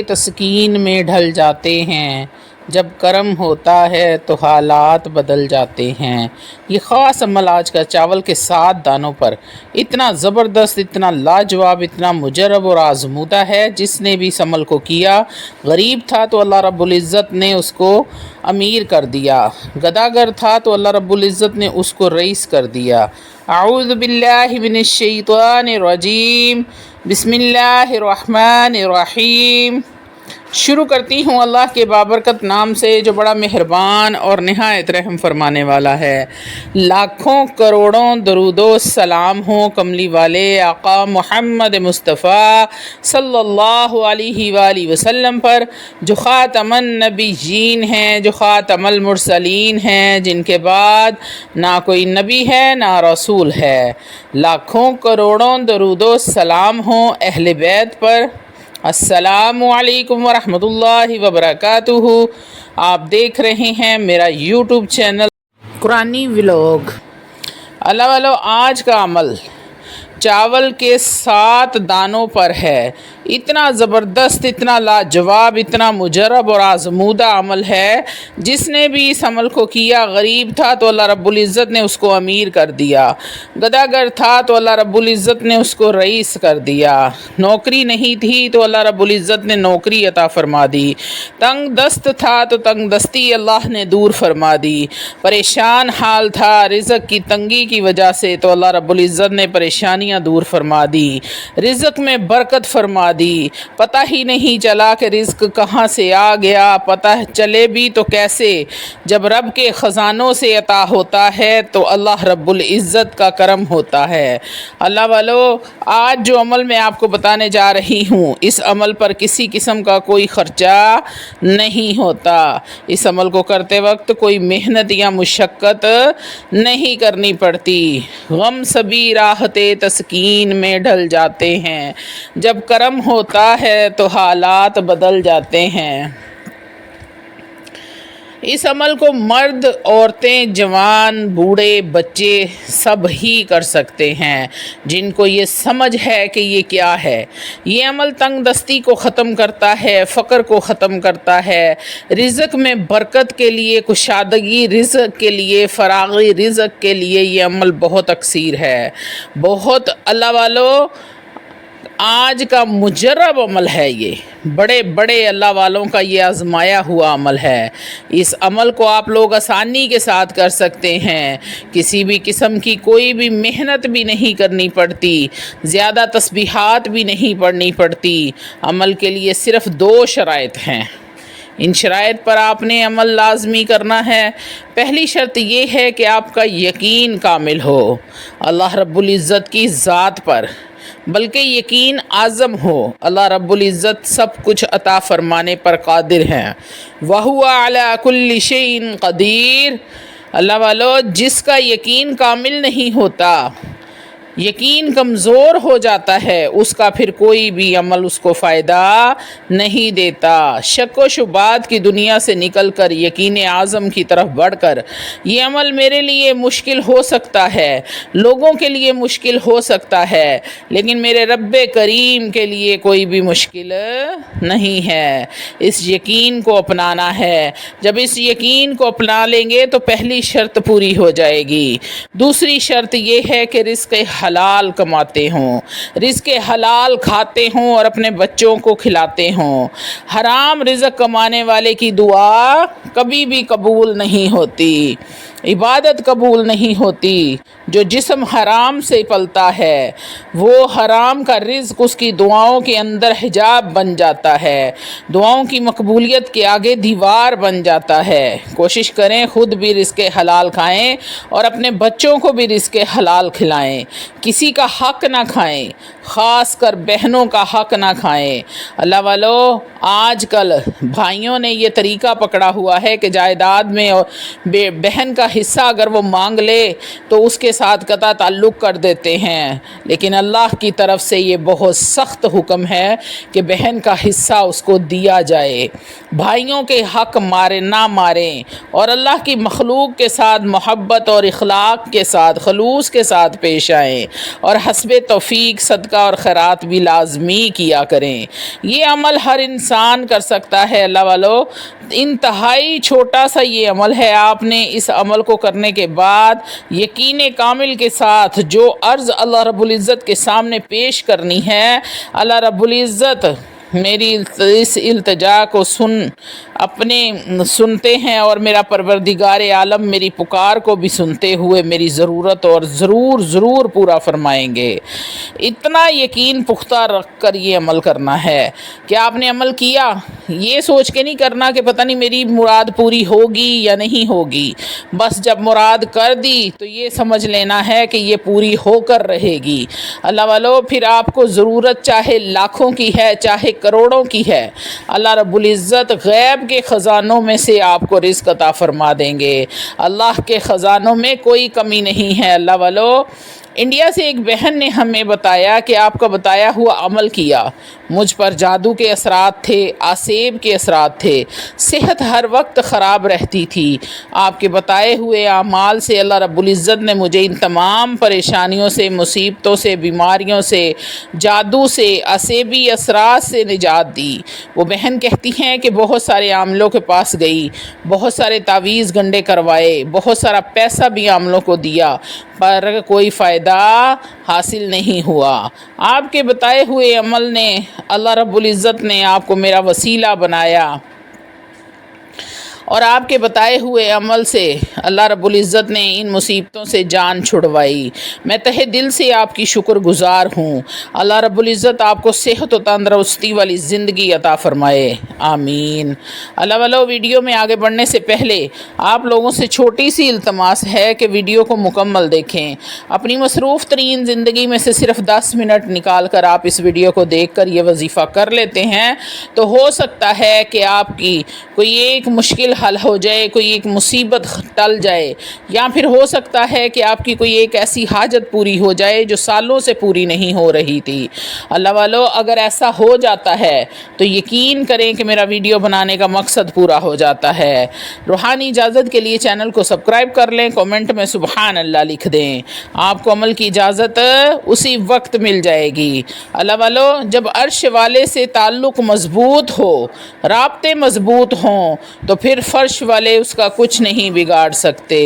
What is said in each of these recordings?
تسکین میں ڈھل جاتے ہیں، جب کرم ہوتا ہے تو حالات بدل جاتے ہیں۔ یہ خاص عمل آج کا چاول کے 7 دانوں پر اتنا زبردست، اتنا لاجواب، اتنا مجرب اور آزمودہ ہے۔ جس نے بھی اس عمل کو کیا غریب تھا تو اللہ رب العزت نے اس کو امیر کر دیا، گداگر تھا تو اللہ رب العزت نے اس کو رئیس کر دیا۔ اعوذ باللہ من الشیطان الرجیم، بسم اللہ الرحمن الرحیم۔ شروع کرتی ہوں اللہ کے بابرکت نام سے جو بڑا مہربان اور نہایت رحم فرمانے والا ہے۔ لاکھوں کروڑوں درود و سلام ہوں کملی والے آقا محمد مصطفیٰ صلی اللہ علیہ وآلہ وسلم پر، جو خاتم النبیین ہیں، جو خاتم المرسلین ہیں، جن کے بعد نہ کوئی نبی ہے نہ رسول ہے۔ لاکھوں کروڑوں درود و سلام ہوں اہل بیت پر۔ السلام علیکم ورحمۃ اللہ وبرکاتہ۔ آپ دیکھ رہے ہیں میرا یوٹیوب چینل قرآنی ولاگ۔ اللہ والو، آج کا عمل چاول کے 7 دانوں پر ہے۔ اتنا زبردست، اتنا لاجواب، اتنا مجرب اور آزمودہ عمل ہے۔ جس نے بھی اس عمل کو کیا غریب تھا تو اللہ رب العزت نے اس کو امیر کر دیا، گداگر تھا تو اللہ رب العزت نے اس کو رئیس کر دیا، نوکری نہیں تھی تو اللہ رب العزت نے نوکری عطا فرما دی، تنگ دست تھا تو تنگ دستی اللہ نے دور فرما دی، پریشان حال تھا رزق کی تنگی کی وجہ سے تو اللہ رب العزت نے پریشانیاں دور فرما دی، رزق میں برکت فرما دی۔ پتہ ہی نہیں چلا کہ رزق کہاں سے آ گیا، پتہ چلے بھی تو کیسے؟ جب رب کے خزانوں سے عطا ہوتا ہے تو اللہ رب العزت کا کرم ہوتا ہے۔ اللہ والو، آج جو عمل میں آپ کو بتانے جا رہی ہوں، اس عمل پر کسی قسم کا کوئی خرچہ نہیں ہوتا۔ اس عمل کو کرتے وقت کوئی محنت یا مشقت نہیں کرنی پڑتی۔ غم سبھی راحت تسکین میں ڈھل جاتے ہیں، جب کرم ہوتا ہے تو حالات بدل جاتے ہیں۔ اس عمل کو مرد، عورتیں، جوان، بوڑھے، بچے سب ہی کر سکتے ہیں جن کو یہ سمجھ ہے کہ یہ کیا ہے۔ یہ عمل تنگ دستی کو ختم کرتا ہے، فقر کو ختم کرتا ہے، رزق میں برکت کے لیے، کشادگی رزق کے لیے، فراغی رزق کے لیے یہ عمل بہت اکثیر ہے۔ بہت اللہ والو، آج کا مجرب عمل ہے یہ، بڑے بڑے اللہ والوں کا یہ آزمایا ہوا عمل ہے۔ اس عمل کو آپ لوگ آسانی کے ساتھ کر سکتے ہیں، کسی بھی قسم کی کوئی بھی محنت بھی نہیں کرنی پڑتی، زیادہ تسبیحات بھی نہیں پڑھنی پڑتی۔ عمل کے لیے صرف 2 شرائط ہیں، ان شرائط پر آپ نے عمل لازمی کرنا ہے۔ پہلی شرط یہ ہے کہ آپ کا یقین کامل ہو اللہ رب العزت کی ذات پر، بلکہ یقین اعظم ہو اللہ رب العزت سب کچھ عطا فرمانے پر قادر ہیں۔ وَهُوَ عَلَىٰ كُلِّ شَيْءٍ قَدِيرٌ۔ اللہ والو، جس کا یقین کامل نہیں ہوتا، یقین کمزور ہو جاتا ہے، اس کا پھر کوئی بھی عمل اس کو فائدہ نہیں دیتا۔ شک و شبہات کی دنیا سے نکل کر یقین اعظم کی طرف بڑھ کر یہ عمل میرے لیے مشکل ہو سکتا ہے، لوگوں کے لیے مشکل ہو سکتا ہے، لیکن میرے رب کریم کے لیے کوئی بھی مشکل نہیں ہے۔ اس یقین کو اپنانا ہے۔ جب اس یقین کو اپنا لیں گے تو پہلی شرط پوری ہو جائے گی۔ دوسری شرط یہ ہے کہ رزق حلال کماتے ہوں، رزق حلال کھاتے ہوں اور اپنے بچوں کو کھلاتے ہوں۔ حرام رزق کمانے والے کی دعا کبھی بھی قبول نہیں ہوتی، عبادت قبول نہیں ہوتی۔ جو جسم حرام سے پلتا ہے وہ حرام کا رزق اس کی دعاؤں کے اندر حجاب بن جاتا ہے، دعاؤں کی مقبولیت کے آگے دیوار بن جاتا ہے۔ کوشش کریں خود بھی رزق حلال کھائیں اور اپنے بچوں کو بھی رزق حلال کھلائیں، کسی کا حق نہ کھائیں، خاص کر بہنوں کا حق نہ کھائیں۔ اللہ والو، آج کل بھائیوں نے یہ طریقہ پکڑا ہوا ہے کہ جائیداد میں بہن کا حصہ اگر وہ مانگ لے تو اس کے ساتھ قطع تعلق کر دیتے ہیں، لیکن اللہ کی طرف سے یہ بہت سخت حکم ہے کہ بہن کا حصہ اس کو دیا جائے۔ بھائیوں کے حق نہ ماریں اور اللہ کی مخلوق کے ساتھ محبت اور اخلاق کے ساتھ، خلوص کے ساتھ پیش آئیں اور حسب توفیق صدقہ صدقہ اور خیرات بھی لازمی کیا کریں۔ یہ عمل ہر انسان کر سکتا ہے اللہ والو، انتہائی چھوٹا سا یہ عمل ہے۔ آپ نے اس عمل کو کرنے کے بعد یقین کامل کے ساتھ جو عرض اللہ رب العزت کے سامنے پیش کرنی ہے، اللہ رب العزت میری اس التجا کو سنتے ہیں اور میرا پروردگار عالم میری پکار کو بھی سنتے ہوئے میری ضرورت اور ضرور پورا فرمائیں گے۔ اتنا یقین پختہ رکھ کر یہ عمل کرنا ہے کہ آپ نے عمل کیا، یہ سوچ کے نہیں کرنا کہ پتہ نہیں میری مراد پوری ہوگی یا نہیں ہوگی، بس جب مراد کر دی تو یہ سمجھ لینا ہے کہ یہ پوری ہو کر رہے گی۔ اللہ والو، پھر آپ کو ضرورت چاہے لاکھوں کی ہے چاہے کروڑوں کی ہے، اللہ رب العزت غیب کے خزانوں میں سے آپ کو رزق عطا فرما دیں گے۔ اللہ کے خزانوں میں کوئی کمی نہیں ہے۔ اللہ والو، انڈیا سے ایک بہن نے ہمیں بتایا کہ آپ کا بتایا ہوا عمل کیا، مجھ پر جادو کے اثرات تھے، آسیب کے اثرات تھے، صحت ہر وقت خراب رہتی تھی۔ آپ کے بتائے ہوئے اعمال سے اللہ رب العزت نے مجھے ان تمام پریشانیوں سے، مصیبتوں سے، بیماریوں سے، جادو سے، آسیبی اثرات سے نجات دی۔ وہ بہن کہتی ہیں کہ بہت سارے عاملوں کے پاس گئی، بہت سارے تعویذ گنڈے کروائے، بہت سارا پیسہ بھی عاملوں کو دیا، پر کوئی فائدہ حاصل نہیں ہوا۔ آپ کے بتائے ہوئے عمل نے، اللہ رب العزت نے آپ کو میرا وسیلہ بنایا اور آپ کے بتائے ہوئے عمل سے اللہ رب العزت نے ان مصیبتوں سے جان چھڑوائی۔ میں تہہ دل سے آپ کی شکر گزار ہوں۔ اللہ رب العزت آپ کو صحت و تندرستی والی زندگی عطا فرمائے، آمین۔ اللہ والو، ویڈیو میں آگے بڑھنے سے پہلے آپ لوگوں سے چھوٹی سی التماس ہے کہ ویڈیو کو مکمل دیکھیں۔ اپنی مصروف ترین زندگی میں سے صرف 10 منٹ نکال کر آپ اس ویڈیو کو دیکھ کر یہ وظیفہ کر لیتے ہیں تو ہو سکتا ہے کہ آپ کی کوئی ایک مشکل حل ہو جائے، کوئی ایک مصیبت ٹل جائے، یا پھر ہو سکتا ہے کہ آپ کی کوئی ایک ایسی حاجت پوری ہو جائے جو سالوں سے پوری نہیں ہو رہی تھی۔ اللہ والو، اگر ایسا ہو جاتا ہے تو یقین کریں کہ میرا ویڈیو بنانے کا مقصد پورا ہو جاتا ہے۔ روحانی اجازت کے لیے چینل کو سبسکرائب کر لیں، کومنٹ میں سبحان اللہ لکھ دیں، آپ کو عمل کی اجازت اسی وقت مل جائے گی۔ اللہ والو، جب عرش والے سے تعلق مضبوط ہو، رابطے مضبوط ہوں، تو پھر فرش والے اس کا کچھ نہیں بگاڑ سکتے۔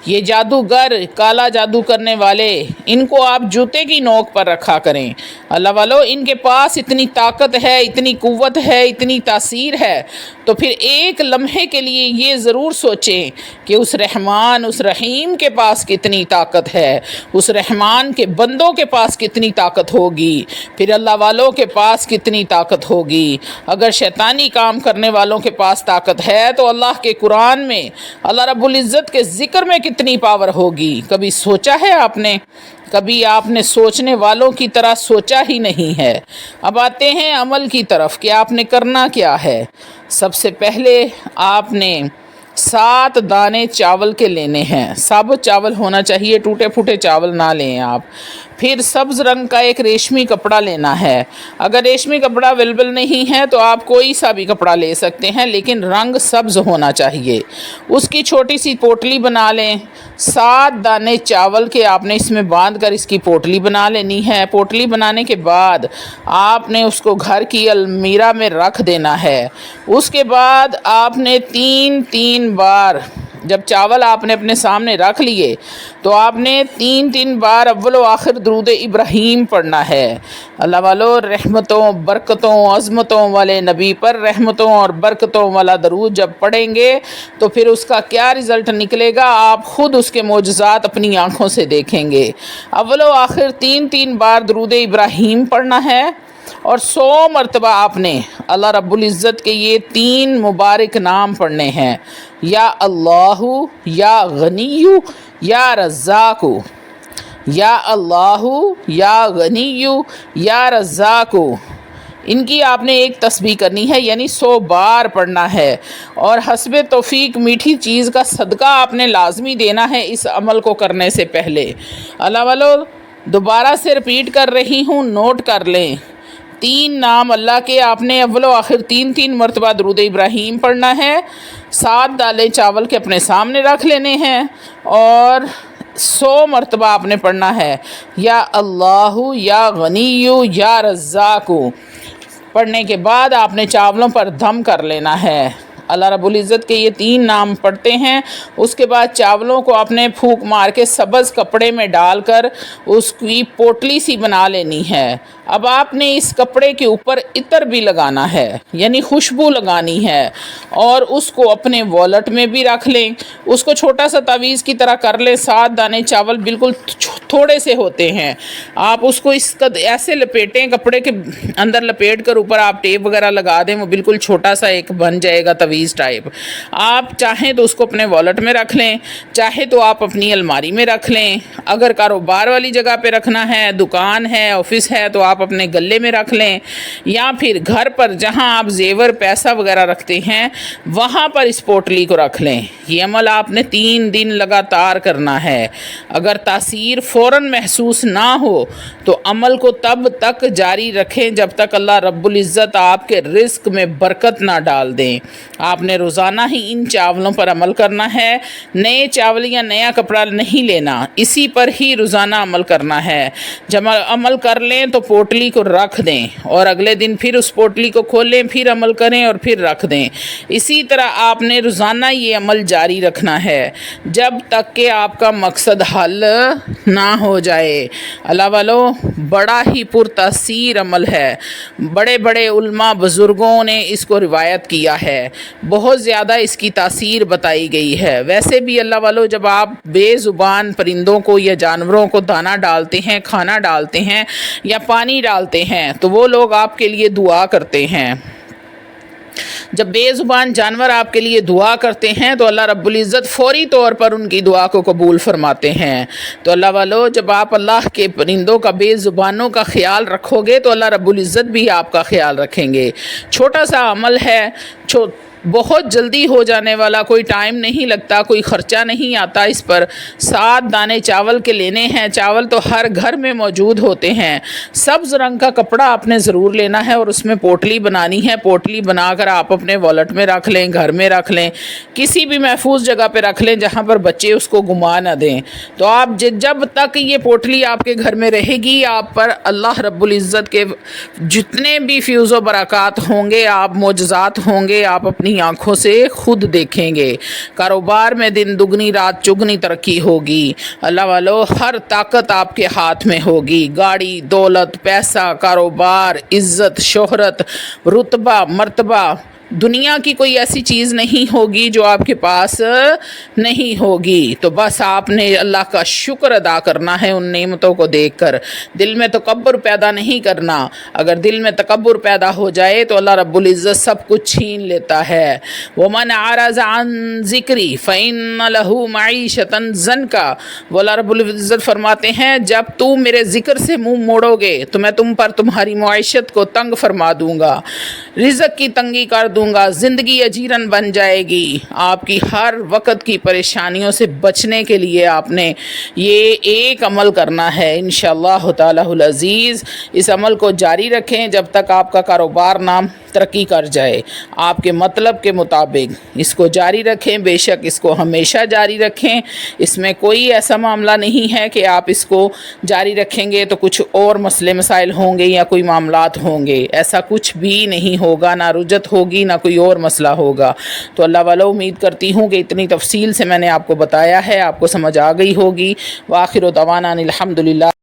یہ جادوگر، کالا جادو کرنے والے، ان کو آپ جوتے کی نوک پر رکھا کریں۔ اللہ والو، ان کے پاس اتنی طاقت ہے، اتنی قوت ہے، اتنی تاثیر ہے، تو پھر ایک لمحے کے لیے یہ ضرور سوچیں کہ اس رحمان، اس رحیم کے پاس کتنی طاقت ہے، اس رحمان کے بندوں کے پاس کتنی طاقت ہوگی، پھر اللہ والوں کے پاس کتنی طاقت ہوگی۔ اگر شیطانی کام کرنے والوں کے پاس طاقت ہے تو اللہ کے قرآن میں اللہ رب العزت کے ذکر میں کتنی پاور ہوگی۔ کبھی سوچا ہے آپ نے؟ کبھی آپ نے سوچنے والوں کی طرح سوچا ہی نہیں ہے۔ اب آتے ہیں عمل کی طرف کہ آپ نے کرنا کیا ہے۔ سب سے پہلے آپ نے 7 دانے چاول کے لینے ہیں، ثابت چاول ہونا چاہیے، ٹوٹے پھوٹے چاول نہ لیں آپ۔ پھر سبز رنگ کا ایک ریشمی کپڑا لینا ہے۔ اگر ریشمی کپڑا اویلیبل نہیں ہے تو آپ کوئی سا بھی کپڑا لے سکتے ہیں، لیکن رنگ سبز ہونا چاہیے۔ اس کی چھوٹی سی پوٹلی بنا لیں۔ 7 دانے چاول کے آپ نے اس میں باندھ کر اس کی پوٹلی بنا لینی ہے۔ پوٹلی بنانے کے بعد آپ نے اس کو گھر کی المیرا میں رکھ دینا ہے۔ اس کے بعد آپ نے 3 بار، جب چاول آپ نے اپنے سامنے رکھ لیے تو آپ نے 3 بار اول و آخر درود ابراہیم پڑھنا ہے۔ اللہ والو، رحمتوں، برکتوں، عظمتوں والے نبی پر رحمتوں اور برکتوں والا درود جب پڑھیں گے تو پھر اس کا کیا رزلٹ نکلے گا آپ خود اس کے معجزات اپنی آنکھوں سے دیکھیں گے۔ اول و آخر 3 بار درود ابراہیم پڑھنا ہے، اور 100 مرتبہ آپ نے اللہ رب العزت کے یہ 3 مبارک نام پڑھنے ہیں، یا اللہ، یا غنی، یا رزاق، یا اللہ، یا غنی، یا رزاق۔ ان کی آپ نے ایک تسبیح کرنی ہے، یعنی 100 بار پڑھنا ہے، اور حسب توفیق میٹھی چیز کا صدقہ آپ نے لازمی دینا ہے اس عمل کو کرنے سے پہلے۔ اللہ والو، دوبارہ سے رپیٹ کر رہی ہوں، نوٹ کر لیں۔ 3 نام اللہ کے آپ نے اول و آخر 3 مرتبہ درود ابراہیم پڑھنا ہے، 7 دالیں چاول کے اپنے سامنے رکھ لینے ہیں، اور 100 مرتبہ آپ نے پڑھنا ہے، یا اللہ یا غنی یا رزاق۔ پڑھنے کے بعد آپ نے چاولوں پر دم کر لینا ہے۔ اللہ رب العزت کے یہ 3 نام پڑھتے ہیں، اس کے بعد چاولوں کو آپ نے پھونک مار کے سبز کپڑے میں ڈال کر اس کی پوٹلی سی بنا لینی ہے۔ اب آپ نے اس کپڑے کے اوپر عطر بھی لگانا ہے، یعنی خوشبو لگانی ہے، اور اس کو اپنے والٹ میں بھی رکھ لیں۔ اس کو چھوٹا سا تعویذ کی طرح کر لیں۔ 7 دانے چاول بالکل تھوڑے سے ہوتے ہیں، آپ اس کو ایسے لپیٹیں، کپڑے کے اندر لپیٹ کر اوپر آپ ٹیپ وغیرہ لگا دیں، وہ بالکل چھوٹا سا ایک بن جائے گا تعویذ ٹائپ۔ آپ چاہیں تو اس کو اپنے والٹ میں رکھ لیں، چاہے تو آپ اپنی الماری میں رکھ لیں۔ اگر کاروبار والی جگہ پہ رکھنا ہے، دکان ہے، آفس ہے، تو آپ اپنے گلے میں رکھ لیں، یا پھر گھر پر جہاں آپ زیور پیسہ وغیرہ رکھتے ہیں وہاں پر اس پوٹلی کو رکھ لیں۔ یہ عمل آپ نے 3 دن لگاتار کرنا ہے۔ اگر تاثیر فوراً محسوس نہ ہو تو عمل کو تب تک جاری رکھیں جب تک اللہ رب العزت آپ کے رزق میں برکت نہ ڈال دیں۔ آپ نے روزانہ ہی ان چاولوں پر عمل کرنا ہے، نئے چاول یا نیا کپڑا نہیں لینا، اسی پر ہی روزانہ عمل کرنا ہے۔ جب عمل کر لیں تو پوٹلی کو رکھ دیں، اور اگلے دن پھر اس پوٹلی کو کھولیں، پھر عمل کریں اور پھر رکھ دیں۔ اسی طرح آپ نے روزانہ یہ عمل جاری رکھنا ہے جب تک کہ آپ کا مقصد حل نہ ہو جائے۔ اللہ والو، بڑا ہی پرتاثیر عمل ہے، بڑے بڑے علماء بزرگوں نے اس کو روایت کیا ہے، بہت زیادہ اس کی تاثیر بتائی گئی ہے۔ ویسے بھی اللہ والو، جب آپ بے زبان پرندوں کو یا جانوروں کو دانہ ڈالتے ہیں، کھانا ڈالتے ہیں یا پانی ڈالتے ہیں، تو وہ لوگ آپ کے لیے دعا کرتے ہیں۔ جب بے زبان جانور آپ کے لیے دعا کرتے ہیں تو اللہ رب العزت فوری طور پر ان کی دعا کو قبول فرماتے ہیں۔ تو اللہ والو، جب آپ اللہ کے پرندوں کا، بے زبانوں کا خیال رکھو گے تو اللہ رب العزت بھی آپ کا خیال رکھیں گے۔ چھوٹا سا عمل ہے، بہت جلدی ہو جانے والا، کوئی ٹائم نہیں لگتا، کوئی خرچہ نہیں آتا اس پر۔ 7 دانے چاول کے لینے ہیں، چاول تو ہر گھر میں موجود ہوتے ہیں۔ سبز رنگ کا کپڑا آپ نے ضرور لینا ہے اور اس میں پوٹلی بنانی ہے۔ پوٹلی بنا کر آپ اپنے والٹ میں رکھ لیں، گھر میں رکھ لیں، کسی بھی محفوظ جگہ پہ رکھ لیں جہاں پر بچے اس کو گما نہ دیں۔ تو آپ جب تک یہ پوٹلی آپ کے گھر میں رہے گی، آپ پر اللہ رب العزت کے جتنے بھی فیوز و برکات ہوں گے، آپ معجزات ہوں گے، آپ اپنی آنکھوں سے خود دیکھیں گے۔ کاروبار میں دن دگنی رات چگنی ترقی ہوگی۔ اللہ والو، ہر طاقت آپ کے ہاتھ میں ہوگی، گاڑی، دولت، پیسہ، کاروبار، عزت، شہرت، رتبہ، مرتبہ، دنیا کی کوئی ایسی چیز نہیں ہوگی جو آپ کے پاس نہیں ہوگی۔ تو بس آپ نے اللہ کا شکر ادا کرنا ہے ان نعمتوں کو دیکھ کر، دل میں تکبر پیدا نہیں کرنا۔ اگر دل میں تکبر پیدا ہو جائے تو اللہ رب العزت سب کچھ چھین لیتا ہے۔ وَمَنْ أَعْرَضَ عَنْ ذِكْرِي فَإِنَّ لَهُ مَعِيشَةً ضَنْكَ۔ وہ اللہ رب العزت فرماتے ہیں، جب تم میرے ذکر سے منہ موڑو گے تو میں تم پر تمہاری معیشت کو تنگ فرما دوں گا، رزق کی تنگی کر دوں گا، زندگی اجیرن بن جائے گی۔ آپ کی ہر وقت کی پریشانیوں سے بچنے کے لیے آپ نے یہ ایک عمل کرنا ہے انشاءاللہ تعالی العزیز۔ اس عمل کو جاری رکھیں جب تک آپ کا کاروبار نام ترقی کر جائے، آپ کے مطلب کے مطابق اس کو جاری رکھیں۔ بے شک اس کو ہمیشہ جاری رکھیں، اس میں کوئی ایسا معاملہ نہیں ہے کہ آپ اس کو جاری رکھیں گے تو کچھ اور مسئلے مسائل ہوں گے یا کوئی معاملات ہوں گے، ایسا کچھ بھی نہیں ہوگا، نہ رجت ہوگی نہ کوئی اور مسئلہ ہوگا۔ تو اللہ والا، امید کرتی ہوں کہ اتنی تفصیل سے میں نے آپ کو بتایا ہے، آپ کو سمجھ آ گئی ہوگی۔ وآخر دعوانا الحمدللہ۔